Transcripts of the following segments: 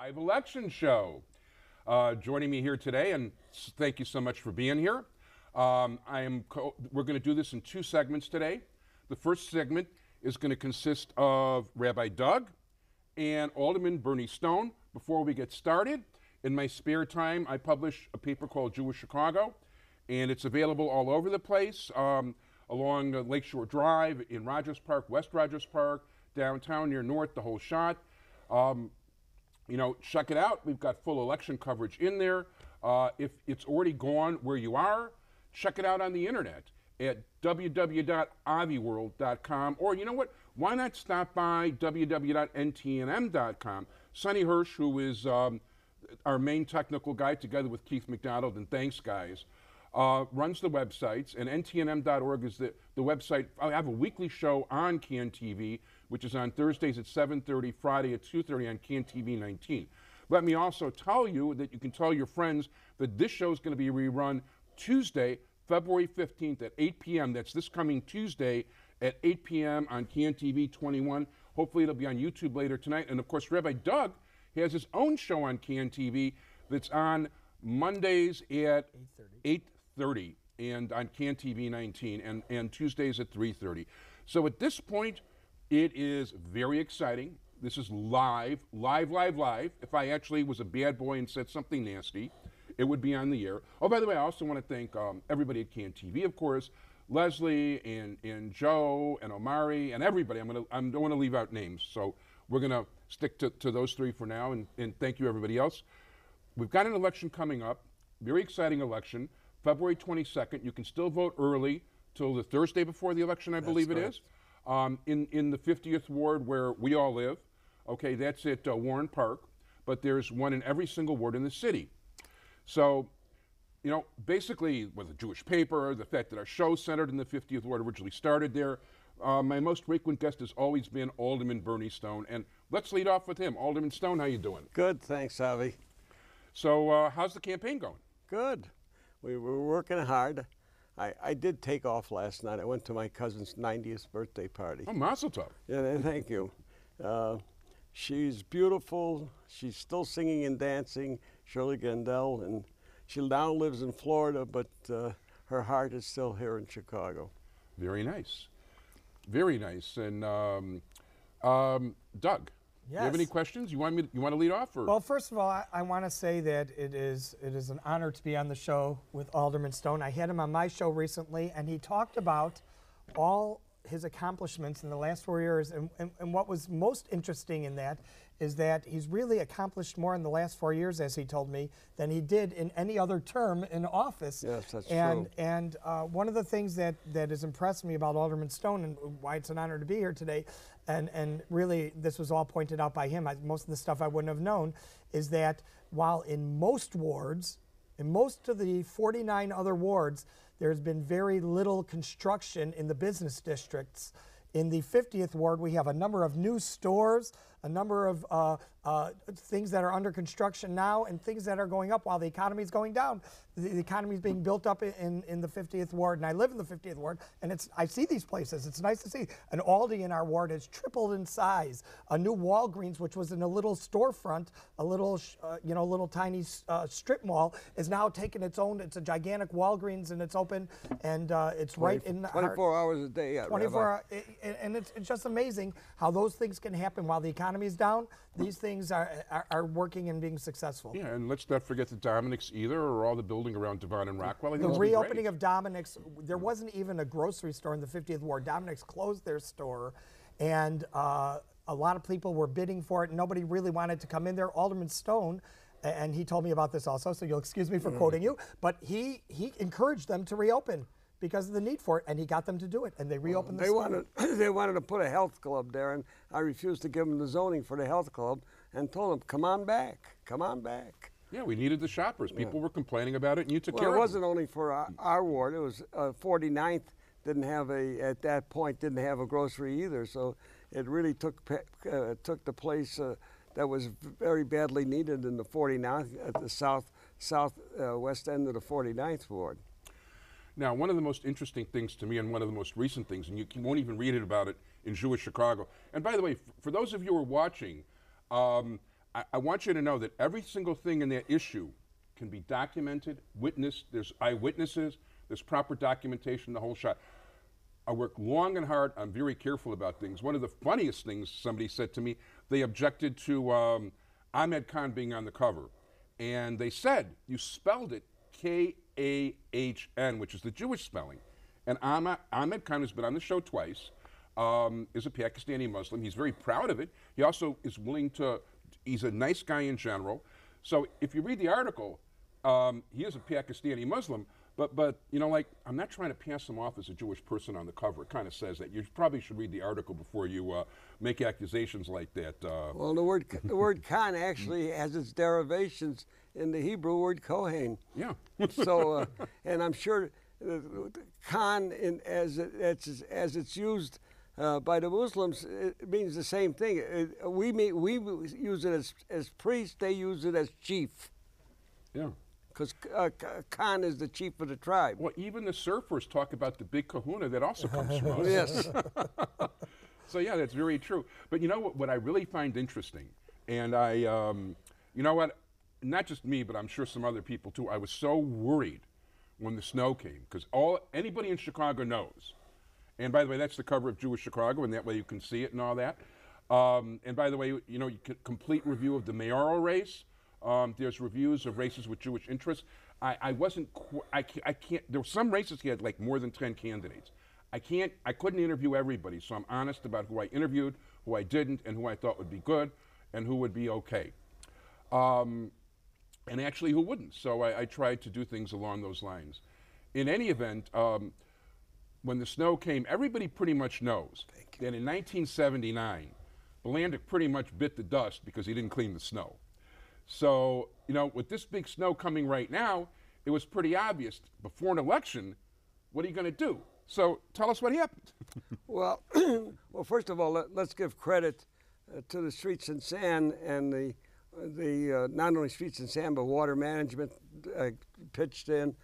Live Election Show. Joining me here today, and thank you so much for being here. We're going to do this in two segments today. The first segment is going to consist of Rabbi Doug and Alderman Berny Stone. Before we get started, in my spare time, I publish a paper called Jewish Chicago, and it's available all over the place, along Lakeshore Drive, in Rogers Park, West Rogers Park, downtown near North, the whole shot. Check it out. We've got full election coverage in there. If it's already gone where you are, check it out on the internet at www.aviworld.com. Or you know what? Why not stop by www.ntnm.com? Sonny Hirsch, who is our main technical guy, together with Keith McDonald, and thanks, guys, runs the websites, and ntnm.org is the website. I have a weekly show on CAN TV, which is on Thursdays at 7:30, Friday at 2:30 on CAN TV 19. Let me also tell you that you can tell your friends that this show is going to be rerun Tuesday, February 15th at 8 p.m. That's this coming Tuesday at 8 p.m. on CAN TV 21. Hopefully it'll be on YouTube later tonight. And of course, Rabbi Doug has his own show on CAN TV that's on Mondays at 8:30 and on CAN TV 19 and Tuesdays at 3:30. So at this point, it is very exciting. This is live. If I actually was a bad boy and said something nasty, it would be on the air. Oh, by the way, I also want to thank everybody at CAN TV, of course, Leslie and Joe and Omari and everybody. I don't want to leave out names, so we're going to stick to those three for now, and thank you everybody else. We've got an election coming up, very exciting election, February 22nd. You can still vote early till the Thursday before the election, I believe it is. In the 50th ward where we all live. Okay, that's at Warren Park, but there's one in every single ward in the city. So, basically with the Jewish paper, the fact that our show centered in the 50th ward originally started there, my most frequent guest has always been Alderman Berny Stone, and let's lead off with him. Alderman Stone, how you doing? Good, thanks, Avi. So, how's the campaign going? Good. We were working hard. I did take off last night. I went to my cousin's 90th birthday party. Oh, mazel tov. Yeah, thank you. She's beautiful. She's still singing and dancing, Shirley Gendel, and she now lives in Florida, but her heart is still here in Chicago. Very nice. Very nice. And Doug, do you have any questions? You want to lead off? Or? Well, first of all, I want to say that it is an honor to be on the show with Alderman Stone. I had him on my show recently, and he talked about all his accomplishments in the last 4 years, and what was most interesting in that is that he's really accomplished more in the last 4 years, as he told me, than he did in any other term in office. Yes, that's true. And one of the things that has impressed me about Alderman Stone, and why it's an honor to be here today, and really this was all pointed out by him, most of the stuff I wouldn't have known, is that while in most wards, in most of the 49 other wards, there's been very little construction in the business districts. In the 50th ward, we have a number of new stores, a number of things that are under construction now, and things that are going up while the economy is going down. The economy is being built up in the 50th ward, and I live in the 50th ward, and I see these places. It's nice to see. An Aldi in our ward has tripled in size. A new Walgreens, which was in a little storefront, a little tiny strip mall, is now taking its own. It's a gigantic Walgreens, and it's open, and it's right in 24 hours a day. 24 hours. And it's just amazing how those things can happen while the economy is down. These things are working and being successful. Yeah, and let's not forget the Dominic's either, or all the building around Devon and Rockwell. The reopening of Dominic's, there wasn't even a grocery store in the 50th ward. Dominic's closed their store, and a lot of people were bidding for it. Nobody really wanted to come in there. Alderman Stone, and he told me about this also, so you'll excuse me for quoting you, but he encouraged them to reopen because of the need for it, and he got them to do it, and they reopened the store. They wanted to put a health club there, and I refused to give them the zoning for the health club and told them, come on back. Yeah, we needed the shoppers. People were complaining about it, and you took care of it. It wasn't only for our ward. It was 49th at that point didn't have a grocery either, so it really took the place that was very badly needed in the 49th, at the southwest end of the 49th ward. Now, one of the most interesting things to me, and one of the most recent things, and you won't even read about it in Jewish Chicago. And by the way, for those of you who are watching, I want you to know that every single thing in that issue can be documented, witnessed. There's eyewitnesses. There's proper documentation, the whole shot. I work long and hard. I'm very careful about things. One of the funniest things somebody said to me, they objected to Ahmed Khan being on the cover. And they said, you spelled it K-A-H-N, which is the Jewish spelling. And Ahmed Khan has been on the show twice, is a Pakistani Muslim. He's very proud of it. He also is willing to, he's a nice guy in general. So if you read the article, he is a Pakistani Muslim, but you know, like, I'm not trying to pass him off as a Jewish person on the cover. It kind of says that. You probably should read the article before you make accusations like that. Well, the word Khan actually has its derivations in the Hebrew word Kohen. Yeah. So, and I'm sure Khan, as it's used by the Muslims, it means the same thing. We use it as priest. They use it as chief. Yeah. Because Khan is the chief of the tribe. Well, even the surfers talk about the big kahuna that also comes from us. Yes. So yeah, that's very true. But you know what I really find interesting, and I, you know what, not just me, but I'm sure some other people too, I was so worried when the snow came, because anybody in Chicago knows. And by the way, that's the cover of Jewish Chicago, and that way you can see it and all that. And by the way, you know, you get complete review of the mayoral race. There's reviews of races with Jewish interests. I can't, there were some races he had like more than 10 candidates. I couldn't interview everybody, so I'm honest about who I interviewed, who I didn't, and who I thought would be good, and who would be okay. And actually who wouldn't. So I tried to do things along those lines. In any event, when the snow came, everybody pretty much knows that in 1979, Belander pretty much bit the dust because he didn't clean the snow. So, you know, with this big snow coming right now, it was pretty obvious before an election, what are you going to do? So tell us what happened. Well, well, first of all, let's give credit to the Streets and Sand and the not only Streets and Sand, but water management pitched in.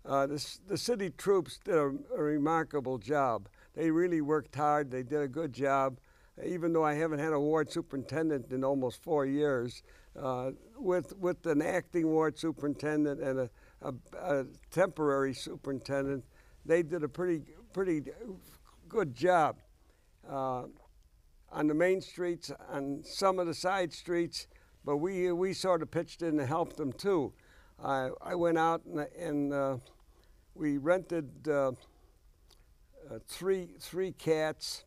The city troops did a remarkable job. They really worked hard. They did a good job. Even though I haven't had a ward superintendent in almost 4 years, with an acting ward superintendent and a temporary superintendent, they did a pretty good job on the main streets, on some of the side streets, but we sort of pitched in to help them too. I went out and we rented three cats,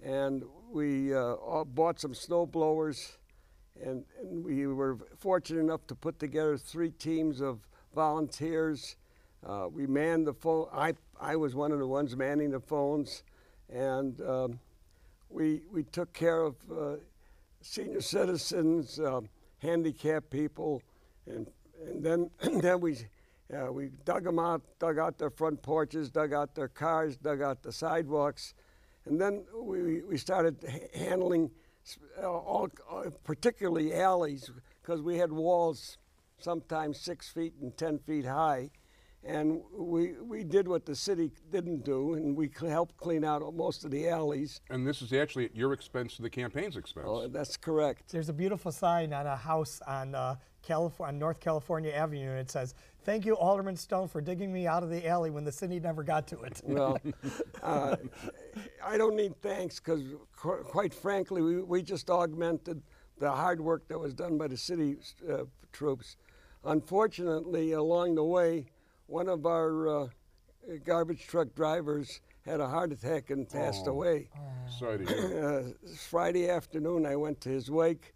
and we bought some snow blowers, and we were fortunate enough to put together 3 teams of volunteers. We manned the phone. I was one of the ones manning the phones, and we took care of senior citizens, handicapped people, and then we dug them out, dug out their front porches, dug out their cars, dug out the sidewalks, and then we started handling particularly alleys, because we had walls sometimes 6 feet and 10 feet high. And we did what the city didn't do, and we helped clean out most of the alleys. And this is actually at your expense to the campaign's expense. Oh, that's correct. There's a beautiful sign on a house on North California Avenue, and it says, "Thank you, Alderman Stone, for digging me out of the alley when the city never got to it." Well, I don't need thanks, because quite frankly, we just augmented the hard work that was done by the city troops. Unfortunately, along the way, one of our garbage truck drivers had a heart attack and passed away. Sorry to hear. Friday afternoon, I went to his wake,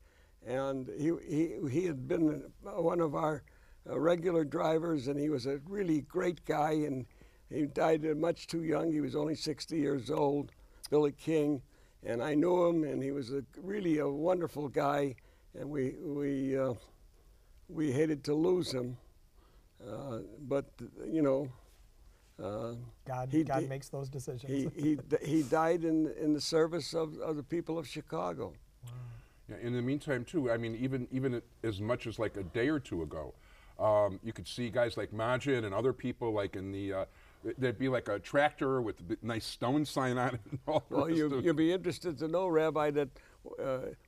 and he had been one of our regular drivers, and he was a really great guy, and he died much too young. He was only 60 years old, Billy King, and I knew him, and he was really a wonderful guy, and we hated to lose him. But you know, God makes those decisions. He died in the service of the people of Chicago. Wow. Yeah, in the meantime, too, I mean, even as much as like a day or two ago, you could see guys like Majid and other people like in the. There'd be like a tractor with a nice stone sign on it. And all well, you'll be interested to know, Rabbi, that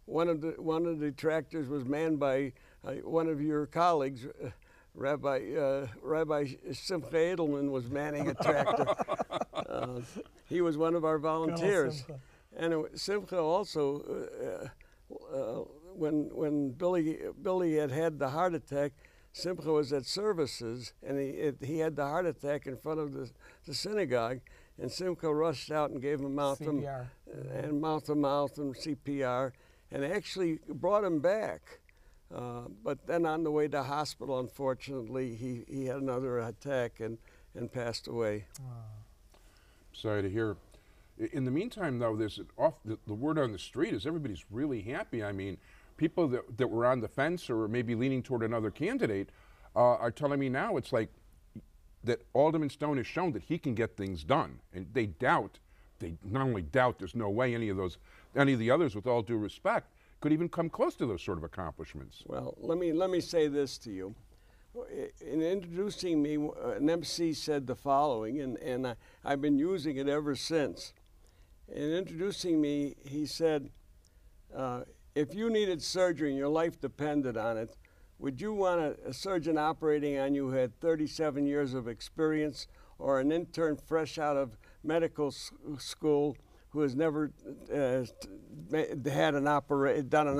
one of the tractors was manned by one of your colleagues, Rabbi Simcha Edelman was manning a tractor. He was one of our volunteers. And Simcha also, when Billy had the heart attack, Simcha was at services, and he had the heart attack in front of the synagogue, and Simcha rushed out and gave him mouth CPR. And mouth-to-mouth and CPR, and actually brought him back. But then on the way to hospital, unfortunately, he had another attack and passed away. Sorry to hear. In the meantime, though, there's the word on the street is everybody's really happy. I mean, people that were on the fence or maybe leaning toward another candidate are telling me now it's like that Alderman Stone has shown that he can get things done, and they not only doubt there's no way any of the others, with all due respect, could even come close to those sort of accomplishments. Well, let me say this to you. In introducing me, an MC said the following, and I've been using it ever since. In introducing me, he said, if you needed surgery and your life depended on it, would you want a surgeon operating on you who had 37 years of experience, or an intern fresh out of medical school who has never done an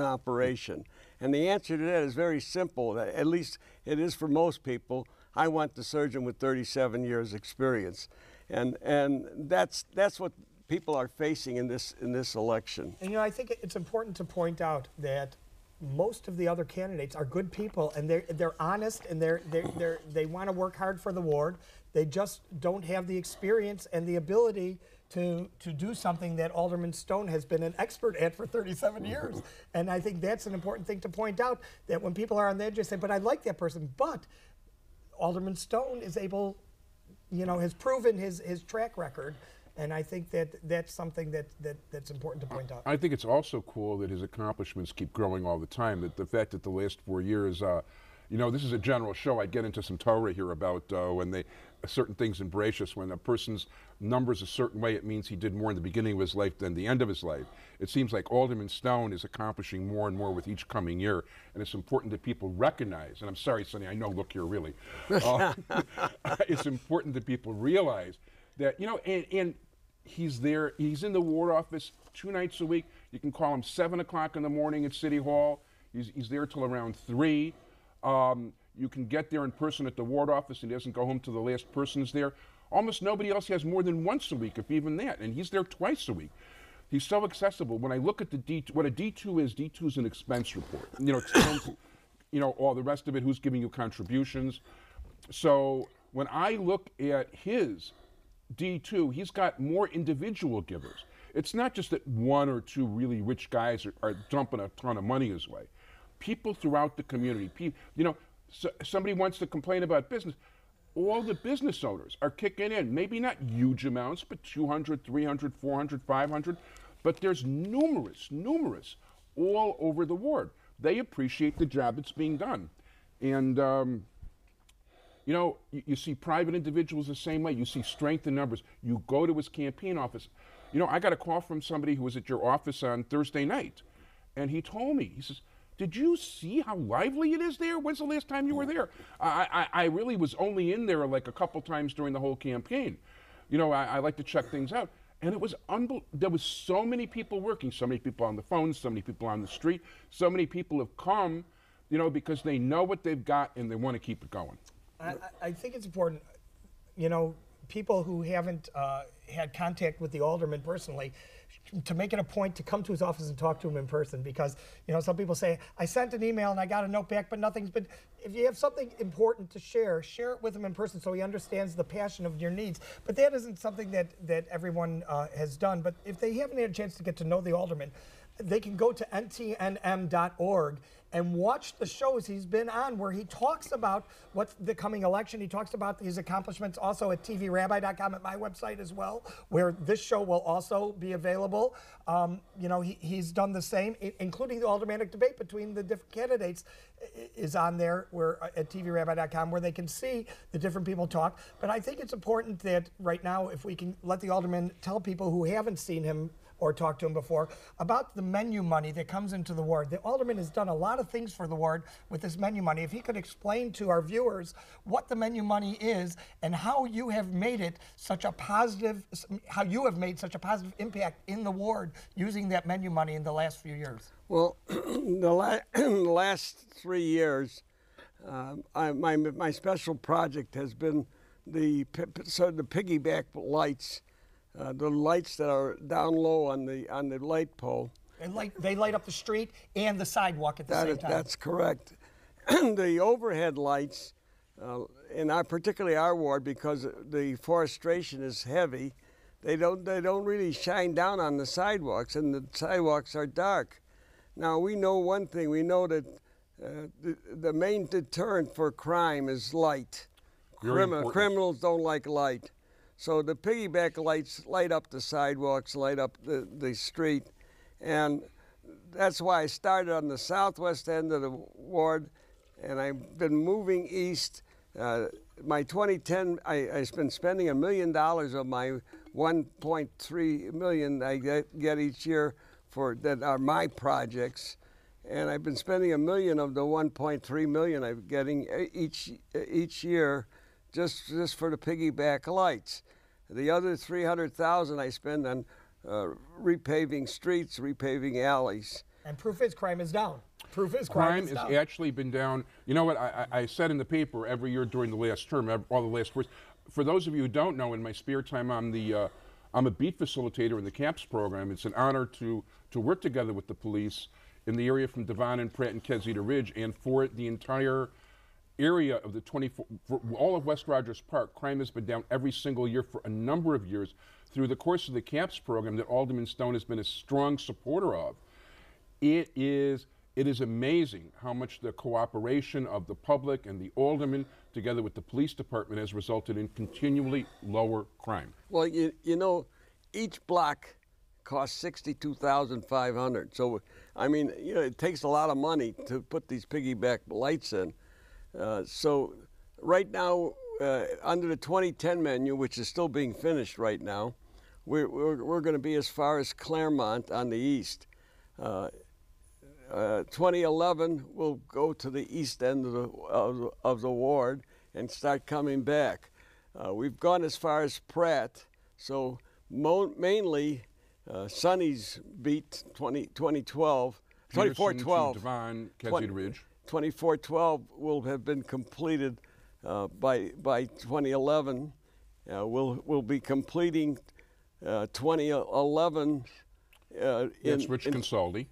operation? And the answer to that is very simple. At least it is for most people. I want the surgeon with 37 years experience, and that's what people are facing in this election. And I think it's important to point out that most of the other candidates are good people, and they're honest, and they want to work hard for the ward. They just don't have the experience and the ability to do something that Alderman Stone has been an expert at for 37 years. And I think that's an important thing to point out, that when people are on the edge, they say, but I like that person. But Alderman Stone is able, has proven his track record. And I think that's something that's important to point out. I think it's also cool that his accomplishments keep growing all the time. That the fact that the last 4 years, this is a general show. I get into some Torah here about when certain things embrace us. When a person's numbers a certain way, it means he did more in the beginning of his life than the end of his life. It seems like Alderman Stone is accomplishing more and more with each coming year, and it's important that people recognize, and I'm sorry, Sonny, I know, look here, really. It's important that people realize that, and he's there, he's in the ward office 2 nights a week. You can call him 7 o'clock in the morning at City Hall. He's there till around 3. You can get there in person at the ward office, and he doesn't go home till the last person's there. Almost nobody else has more than once a week, if even that, and he's there twice a week. He's so accessible. When I look at what a D2 is an expense report. It tells, all the rest of it, who's giving you contributions. So when I look at his D2, he's got more individual givers. It's not just that 1 or 2 really rich guys are dumping a ton of money his way. People throughout the community, somebody wants to complain about business. All the business owners are kicking in, maybe not huge amounts, but 200, 300, 400, 500, but there's numerous all over the ward. They appreciate the job that's being done. And you see private individuals the same way. You see strength in numbers. You go to his campaign office. I got a call from somebody who was at your office on Thursday night, and he told me, he says, did you see how lively it is there? When's the last time you were there? I really was only in there like a couple times during the whole campaign. I like to check things out. And it was there was so many people working, so many people on the phone, so many people on the street, so many people have come, because they know what they've got and they want to keep it going. I think it's important, people who haven't had contact with the alderman personally, to make it a point to come to his office and talk to him in person, because some people say, I sent an email and I got a note back, but nothing's been. If you have something important to share it with him in person so he understands the passion of your needs. But that isn't something that everyone has done. But if they haven't had a chance to get to know the alderman, they can go to ntnm.org and watch the shows he's been on, where he talks about what's the coming election. He talks about his accomplishments also at tvrabbi.com, at my website as well, where this show will also be available. He's done the same, including the Aldermanic debate between the different candidates is on there at tvrabbi.com, where they can see the different people talk. But I think it's important that right now, if we can let the alderman tell people who haven't seen him or talked to him before, about the menu money that comes into the ward. The alderman has done a lot of things for the ward with this menu money. If he could explain to our viewers what the menu money is and how you have made it such a positive, how you have made such a positive impact in the ward using that menu money in the last few years. Well, the last 3 years, my special project has been the piggyback lights, the lights that are down low on the light pole. They light up the street and the sidewalk at the same time. That's correct. The overhead lights, particularly our ward, because the forestation is heavy, they don't really shine down on the sidewalks, and the sidewalks are dark. Now we know one thing. We know that the main deterrent for crime is light. Criminals don't like light. So the piggyback lights light up the sidewalks, light up the street. And that's why I started on the southwest end of the ward, and I've been moving east. My 2010, I've been spending $1 million of my 1.3 million I get each year that are my projects. And I've been spending $1 million of the 1.3 million I'm getting each year just for the piggyback lights. The other 300,000 I spend on repaving streets, repaving alleys. And proof is crime is down. Proof is crime has actually been down. You know what I said in the paper every year during the last term, all the last quarters. For those of you who don't know, in my spare time, I'm a beat facilitator in the CAPS program. It's an honor to work together with the police in the area from Devon and Pratt and Keswick Ridge, and for the entire area of the for all of West Rogers Park, crime has been down every single year for a number of years through the course of the CAPS program that Alderman Stone has been a strong supporter of. It is amazing how much the cooperation of the public and the aldermen, together with the police department, has resulted in continually lower crime. Well, you know, each block costs $62,500. So, I mean, you know, it takes a lot of money to put these piggyback lights in. So, right now, under the 2010 menu, which is still being finished right now, we're going to be as far as Claremont on the east. 2011, we'll go to the east end of the ward and start coming back. We've gone as far as Pratt, so mainly Sonny's beat 2412. Devon, Keswick Ridge. 2412 will have been completed by 2011. We'll be completing 2011. That's Rich Consoldi.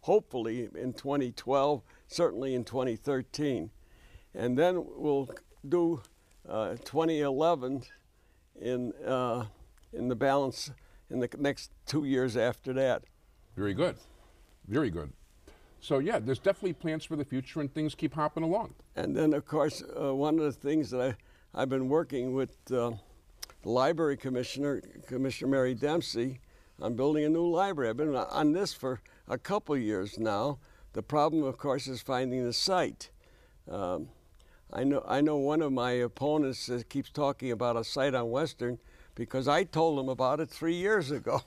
Hopefully in 2012, certainly in 2013, and then we'll do 2011 in the balance in the next 2 years after that. Very good, very good. So yeah, there's definitely plans for the future, and things keep hopping along. And then of course one of the things that I've been working with the Library Commissioner Mary Dempsey. I'm building a new library. I've been on this for a couple years now. The problem, of course, is finding the site. I know one of my opponents keeps talking about a site on Western because I told him about it 3 years ago.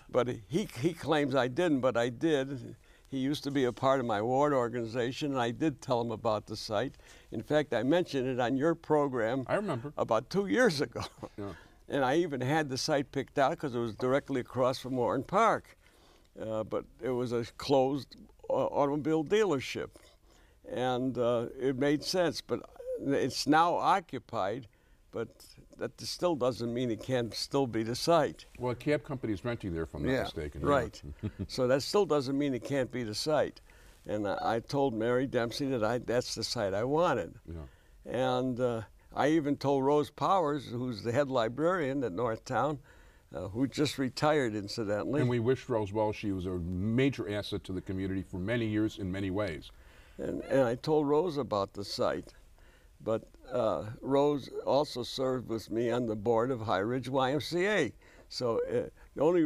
But he claims I didn't, but I did. He used to be a part of my ward organization, and I did tell him about the site. In fact, I mentioned it on your program. I remember. About 2 years ago. Yeah. And I even had the site picked out because it was directly across from Warren Park. But it was a closed automobile dealership. And it made sense, but it's now occupied, but that still doesn't mean it can't still be the site. Well, a cab company is renting there, if I'm not mistaken. Right. So that still doesn't mean it can't be the site. And I told Mary Dempsey that that's the site I wanted. Yeah. And I even told Rose Powers, who's the head librarian at Northtown, who just retired, incidentally. And we wish Rose well. She was a major asset to the community for many years in many ways. And I told Rose about the site. But Rose also served with me on the board of High Ridge YMCA. So the only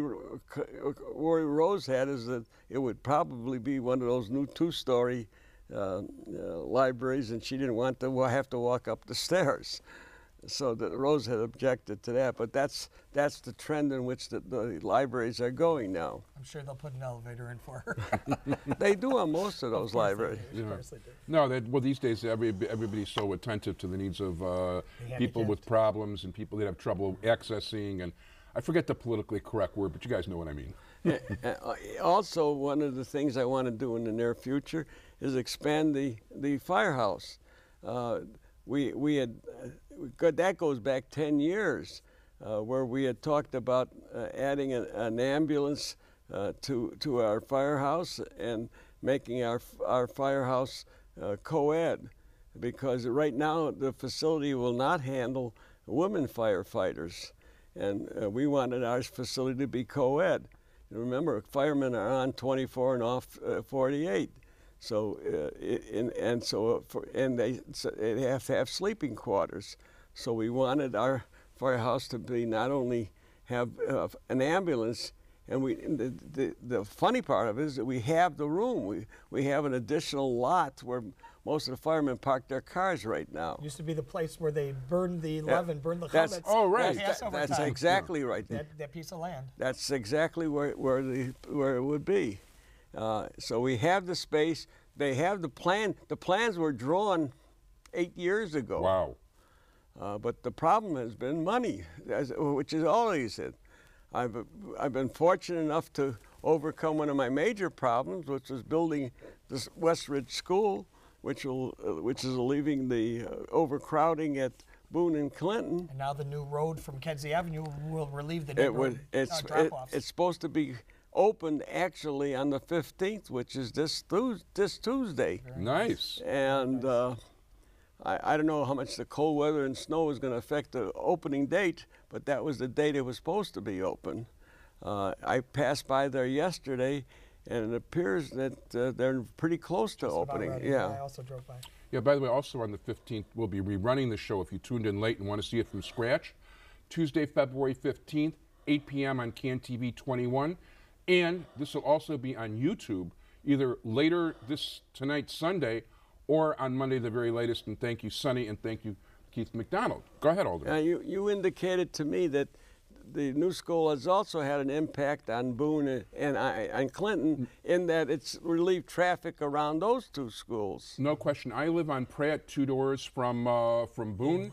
worry Rose had is that it would probably be one of those new two-story libraries, and she didn't want to have to walk up the stairs. So that Rose had objected to that, but that's the trend in which the libraries are going now. I'm sure they'll put an elevator in for her. They do on most of those libraries. Of course they do. No, well, these days everybody's so attentive to the needs of people with problems and people that have trouble accessing, and I forget the politically correct word, but you guys know what I mean. Also, one of the things I want to do in the near future is expand the firehouse. We had that goes back 10 years, where we had talked about adding an ambulance to our firehouse and making our firehouse co-ed, because right now the facility will not handle women firefighters, and we wanted our facility to be co-ed. Remember, firemen are on 24 and off 48. So they have to have sleeping quarters. So we wanted our firehouse to be not only have an ambulance, and the funny part of it is that we have the room. We have an additional lot where most of the firemen park their cars right now. It used to be the place where they burned the leaven, burned the That's- chametz. Oh, right. That's exactly right. That piece of land. That's exactly where it would be. So we have the space. They have the plan. The plans were drawn 8 years ago. Wow. But the problem has been money, which is always it. I've been fortunate enough to overcome one of my major problems, which was building this West Ridge School, which is alleviating the overcrowding at Boone and Clinton. And now the new road from Kedzie Avenue will relieve the neighborhood drop-offs. It's supposed to be opened actually on the 15th, which is this Tuesday. Nice. And I don't know how much the cold weather and snow is going to affect the opening date, but that was the date it was supposed to be open. I passed by there yesterday, and it appears that they're pretty close to opening. Yeah. I also drove by. Yeah, by the way, also on the 15th, we'll be rerunning the show if you tuned in late and want to see it from scratch. Tuesday, February 15th, 8 p.m. on CAN TV 21. And this will also be on YouTube, either later tonight, Sunday, or on Monday, the very latest. And thank you, Sonny, and thank you, Keith McDonald. Go ahead, Alderman. You indicated to me that the new school has also had an impact on Boone and Clinton, in that it's relieved traffic around those two schools. No question. I live on Pratt, 2 doors from Boone,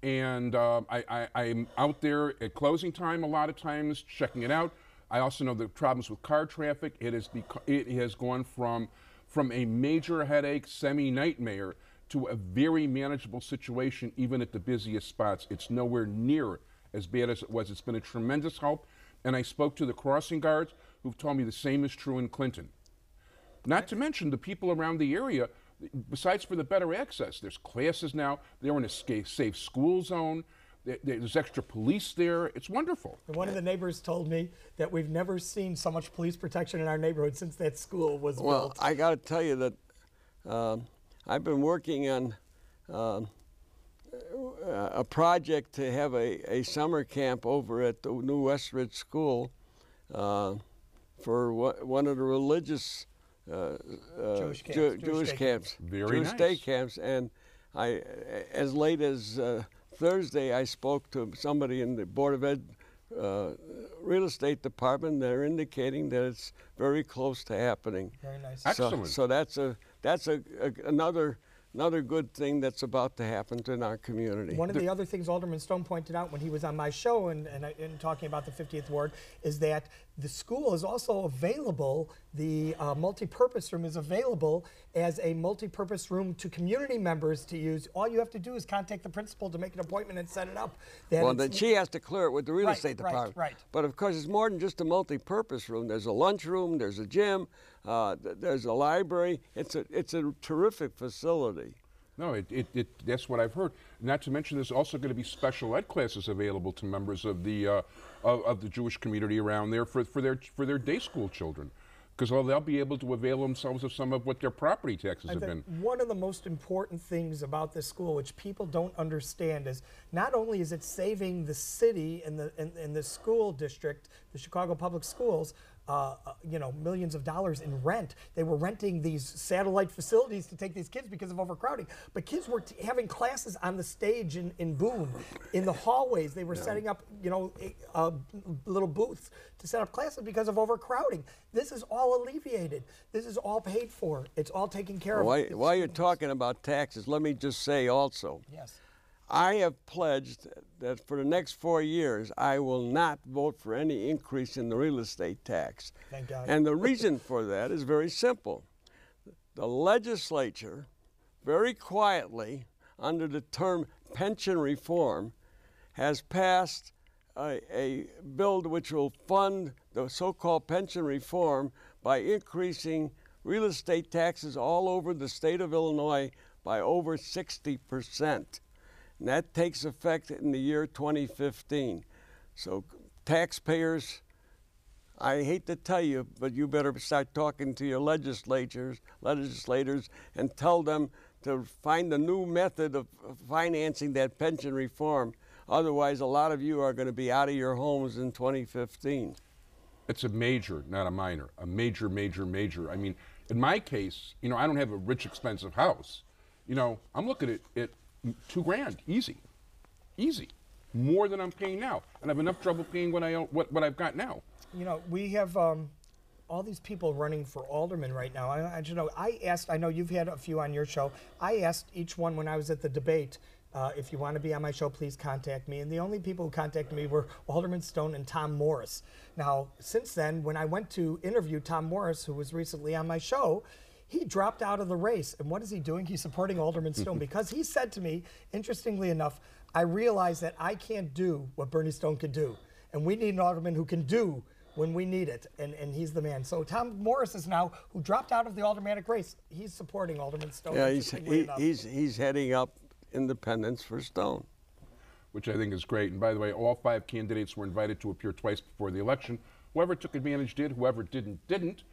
and I'm out there at closing time a lot of times, checking it out. I also know the problems with car traffic. It has gone from a major headache, semi-nightmare, to a very manageable situation, even at the busiest spots. It's nowhere near as bad as it was. It's been a tremendous help. And I spoke to the crossing guards who've told me the same is true in Clinton. Not to mention the people around the area, besides for the better access, there's classes now. They're in a safe school zone. There's extra police there. It's wonderful. And one of the neighbors told me that we've never seen so much police protection in our neighborhood since that school was built. Well, I got to tell you that I've been working on a project to have a summer camp over at the new West Ridge School for one of the religious Jewish camps, Very Jewish nice. day camps. And as late as Thursday, I spoke to somebody in the Board of Ed real estate department. They're indicating that it's very close to happening. Very nice. Excellent. So that's another good thing that's about to happen in our community. One of the other things Alderman Stone pointed out when he was on my show and talking about the 50th Ward is that the school is also available, the multi-purpose room is available as a multi-purpose room to community members to use. All you have to do is contact the principal to make an appontment and set it up. Well, then she has to clear it with the real estate department. Right. But of course, it's more than just a multi-purpose room. There's a lunch room, there's a gym, there's a library. It's a terrific facility. No, that's what I've heard. Not to mention, there's also going to be special ed classes available to members of the Jewish community around there for their day school children, because they'll be able to avail themselves of some of what their property taxes have been. One of the most important things about this school, which people don't understand, is not only is it saving the city and the school district, the Chicago Public Schools, millions of dollars in rent. They were renting these satellite facilities to take these kids because of overcrowding. But kids were having classes on the stage in Boone, in the hallways. They were setting up, little booths to set up classes because of overcrowding. This is all alleviated. This is all paid for. It's all taken care of. While you're talking about taxes, let me just say also. Yes. I have pledged that for the next 4 years, I will not vote for any increase in the real estate tax. Thank God. And the reason for that is very simple. The legislature, very quietly, under the term pension reform, has passed a bill which will fund the so-called pension reform by increasing real estate taxes all over the state of Illinois by over 60%. And that takes effect in the year 2015. So taxpayers, I hate to tell you, but you better start talking to your legislators, and tell them to find a new method of financing that pension reform. Otherwise, a lot of you are going to be out of your homes in 2015. It's a major, not a minor, a major, major, major. I mean, in my case, I don't have a rich, expensive house. I'm looking at it. $2,000, easy, more than I'm paying now, and I have enough trouble paying what what I've got now. We have all these people running for alderman right now. I asked. I know you've had a few on your show. I asked each one when I was at the debate, if you want to be on my show, please contact me. And the only people who contacted me were Alderman Stone and Tom Morris. Now, since then, when I went to interview Tom Morris, who was recently on my show, he dropped out of the race. And what is he doing? He's supporting Alderman Stone because he said to me, interestingly enough, I realize that I can't do what Bernie Stone could do. And we need an alderman who can do when we need it. And he's the man. So Tom Morris is now, who dropped out of the aldermanic race, he's supporting Alderman Stone. Yeah, he's heading up independence for Stone. Which I think is great. And by the way, all 5 candidates were invited to appear twice before the election. Whoever took advantage did, whoever didn't.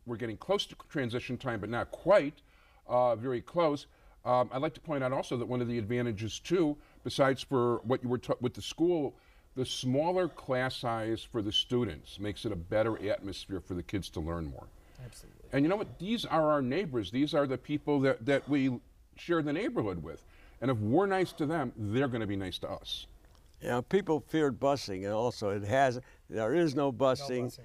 We're getting close to transition time, but not quite, very close. I'd like to point out also that one of the advantages too, besides for what you were with the school, the smaller class size for the students makes it a better atmosphere for the kids to learn more. Absolutely. And you know what? These are our neighbors. These are the people that we share the neighborhood with. And if we're nice to them, they're going to be nice to us. Yeah, people feared busing, and also there is no busing. No busing.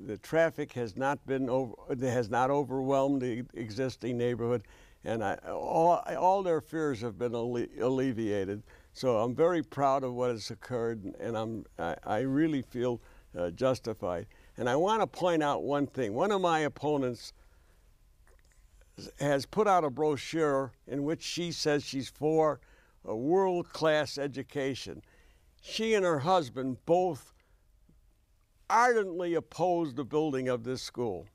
The traffic has not overwhelmed the existing neighborhood, and all their fears have been alleviated. So I'm very proud of what has occurred, and I really feel justified. And I want to point out one thing. One of my opponents has put out a brochure in which she says she's for a world-class education. She and her husband both ardently oppose the building of this school.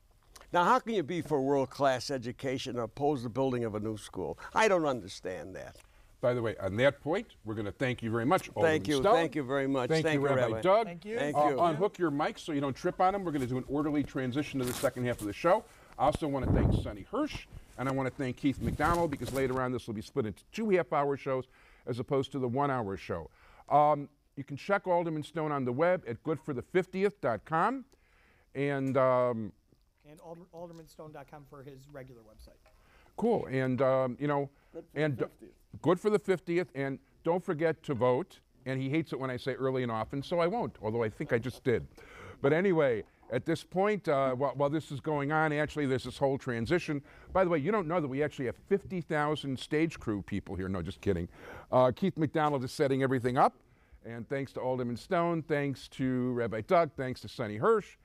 Now, how can you be for world-class education and oppose the building of a new school? I don't understand that. By the way, on that point, we're going to thank you very much, Alderman Thank you. Stone. Thank you very much. Thank you, Rabbi Doug. Thank you. Thank you. Unhook your mics so you don't trip on them. We're going to do an orderly transition to the second half of the show. I also want to thank Sonny Hirsch, and I want to thank Keith McDonald, because later on this will be split into 2 half-hour shows as opposed to the 1-hour show. You can check Alderman Stone on the web at goodforthe50th.com. And aldermanstone.com for his regular website. Cool. And, good for the 50th. And don't forget to vote. And he hates it when I say early and often, so I won't, although I think I just did. But anyway, at this point, while this is going on, actually, there's this whole transition. By the way, you don't know that we actually have 50,000 stage crew people here. No, just kidding. Keith McDonald is setting everything up. And thanks to Alderman Stone, thanks to Rabbi Doug, thanks to Sonny Hirsch.